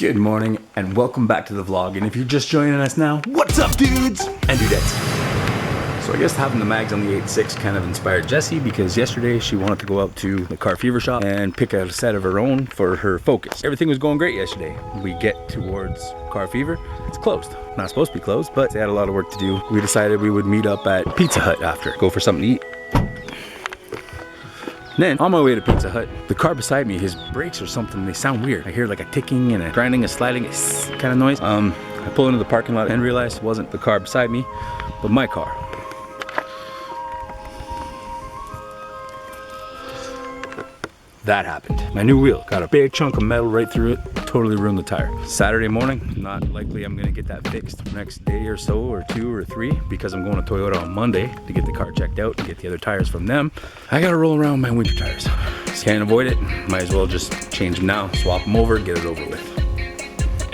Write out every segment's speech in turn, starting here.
Good morning and welcome back to the vlog. And if you're just joining us now, what's up dudes and dudettes? So I guess having the mags on the 8.6 kind of inspired Jessie, because yesterday she wanted to go out to the Car Fever shop and pick out a set of her own for her Focus. Everything was going great yesterday. We get towards Car Fever, it's closed. Not supposed to be closed, but they had a lot of work to do. We decided we would meet up at Pizza Hut after, go for something to eat. And then, on my way to Pizza Hut, the car beside me, his brakes or something, they sound weird. I hear like a ticking and a grinding, a sliding kind of noise. I pull into the parking lot and realize it wasn't the car beside me, but my car. That happened. My new wheel got a big chunk of metal right through it, totally ruined the tire. Saturday morning, not likely I'm gonna get that fixed next day or so, or 2 or 3, because I'm going to Toyota on Monday to get the car checked out and get the other tires from them. I gotta roll around my winter tires. Can't avoid it, might as well just change them now, swap them over, get it over with.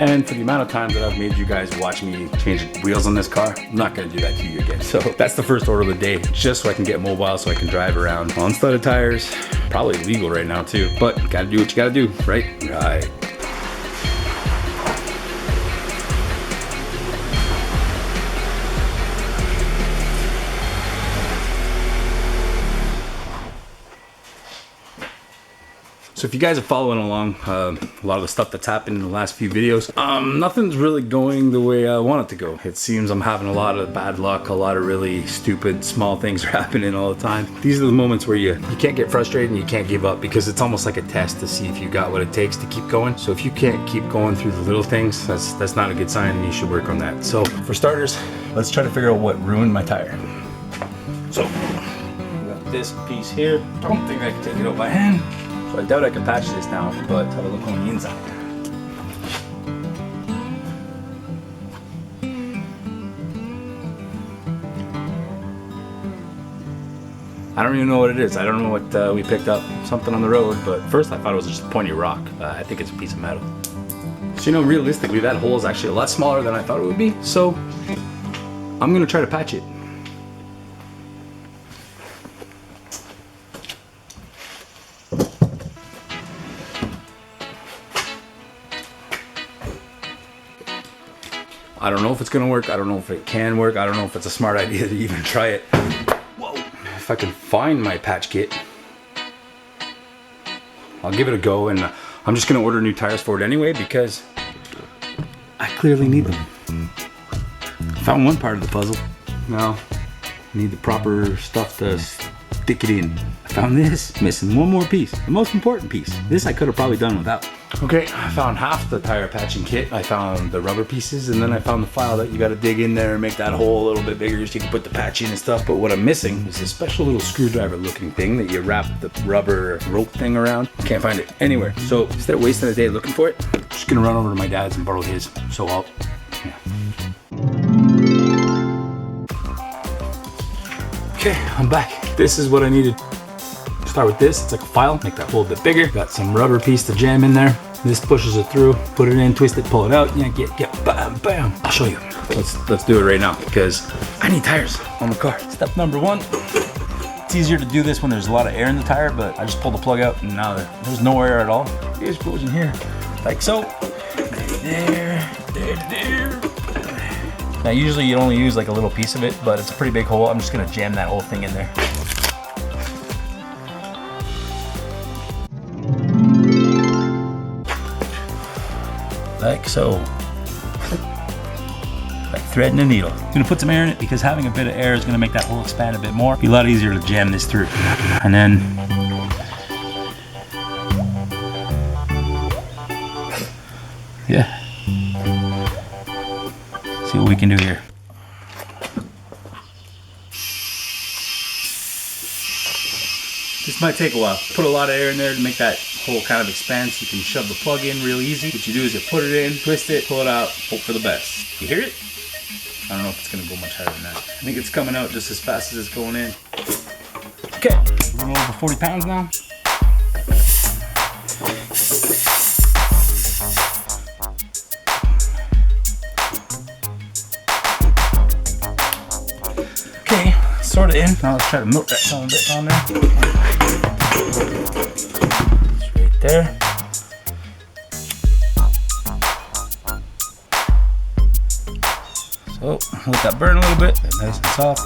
And for the amount of times that I've made you guys watch me change wheels on this car, I'm not gonna do that to you again. So that's the first order of the day, just so I can get mobile, so I can drive around on studded tires. Probably illegal right now too, but gotta do what you gotta do, right? Right. So if you guys are following along, a lot of the stuff that's happened in the last few videos, nothing's really going the way I want it to go. It seems I'm having a lot of bad luck, a lot of really stupid small things are happening all the time. These are the moments where you can't get frustrated and you can't give up, because it's almost like a test to see if you got what it takes to keep going. So if you can't keep going through the little things, that's not a good sign, and you should work on that. So for starters, let's try to figure out what ruined my tire. So, we got this piece here. Don't think I can take it out by hand. So I doubt I can patch this now, but have a look on the inside. I don't even know what it is. I don't know what we picked up, something on the road, but first I thought it was just a pointy rock. I think it's a piece of metal. So you know, realistically, that hole is actually a lot smaller than I thought it would be, so I'm gonna try to patch it. I don't know if it's gonna work. I don't know if it can work. I don't know if it's a smart idea to even try it. Whoa. If I can find my patch kit, I'll give it a go, and I'm just gonna order new tires for it anyway, because I clearly need them. Found one part of the puzzle. Now, I need the proper stuff to stick it in. I found this, missing one more piece, the most important piece. This I could have probably done without. Okay, I found half the tire patching kit. I found the rubber pieces, and then I found the file that you gotta dig in there and make that hole a little bit bigger so you can put the patch in and stuff. But what I'm missing is this special little screwdriver looking thing that you wrap the rubber rope thing around. Can't find it anywhere. So instead of wasting a day looking for it, I'm just gonna run over to my dad's and borrow his. So yeah. Okay, I'm back. This is what I needed. Start with this, it's like a file, make that hole a bit bigger. Got some rubber piece to jam in there. This pushes it through, put it in, twist it, pull it out, yank it, get bam, bam. I'll show you. Let's do it right now, because I need tires on the car. Step number 1. It's easier to do this when there's a lot of air in the tire, but I just pulled the plug out and now there's no air at all. It just goes in here, like so. There. Now usually you'd only use like a little piece of it, but it's a pretty big hole. I'm just gonna jam that whole thing in there. Like so, like threading a needle. I'm gonna put some air in it, because having a bit of air is gonna make that hole expand a bit more. Be a lot easier to jam this through. And then, yeah. See what we can do here. This might take a while. Put a lot of air in there to make that hole kind of expand, so you can shove the plug in real easy. What you do is you put it in, twist it, pull it out, hope for the best. You hear it? I don't know if it's gonna go much higher than that. I think it's coming out just as fast as it's going in. Okay, we're going over 40 pounds now. Okay, sort of in. Now let's try to milk that some bit on there. It's right there. So let that burn a little bit, nice and soft.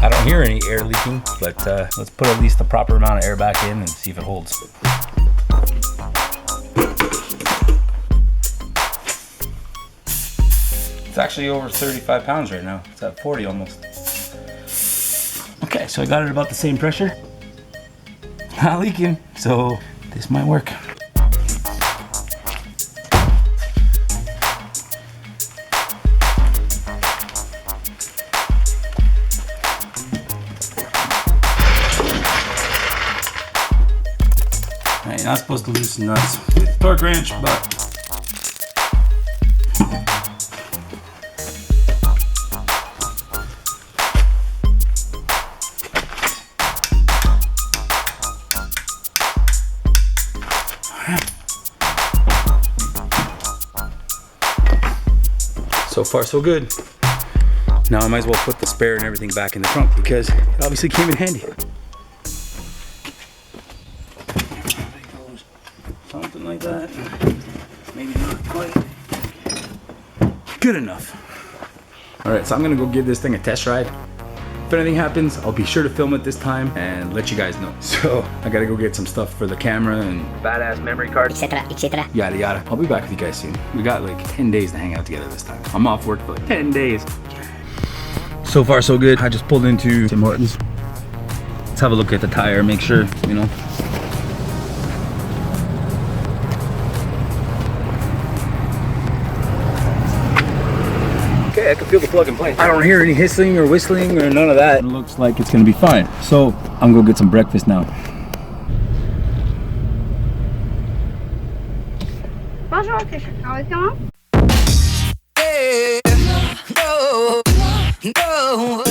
I don't hear any air leaking, but let's put at least the proper amount of air back in and see if it holds. It's actually over 35 pounds right now. It's at 40 almost. Okay, so I got it about the same pressure. Not leaking, so this might work. Alright, you're not supposed to loosen nuts with torque wrench, but so far so good. Now I might as well put the spare and everything back in the trunk because it obviously came in handy. Something like that. Maybe not quite. Good enough. Alright, so I'm gonna go give this thing a test ride. If anything happens, I'll be sure to film it this time and let you guys know. So I gotta go get some stuff for the camera and badass memory card, etc, etc, yada yada. I'll be back with you guys soon. We got like 10 days to hang out together this time. I'm off work for like 10 days. So far so good. I just pulled into Tim Hortons. Let's have a look at the tire, make sure, you know. Okay, I can feel the plug and play. I don't hear any hissing or whistling or none of that. It looks like it's gonna be fine. So I'm gonna go get some breakfast now. Bonjour, comment comment? No.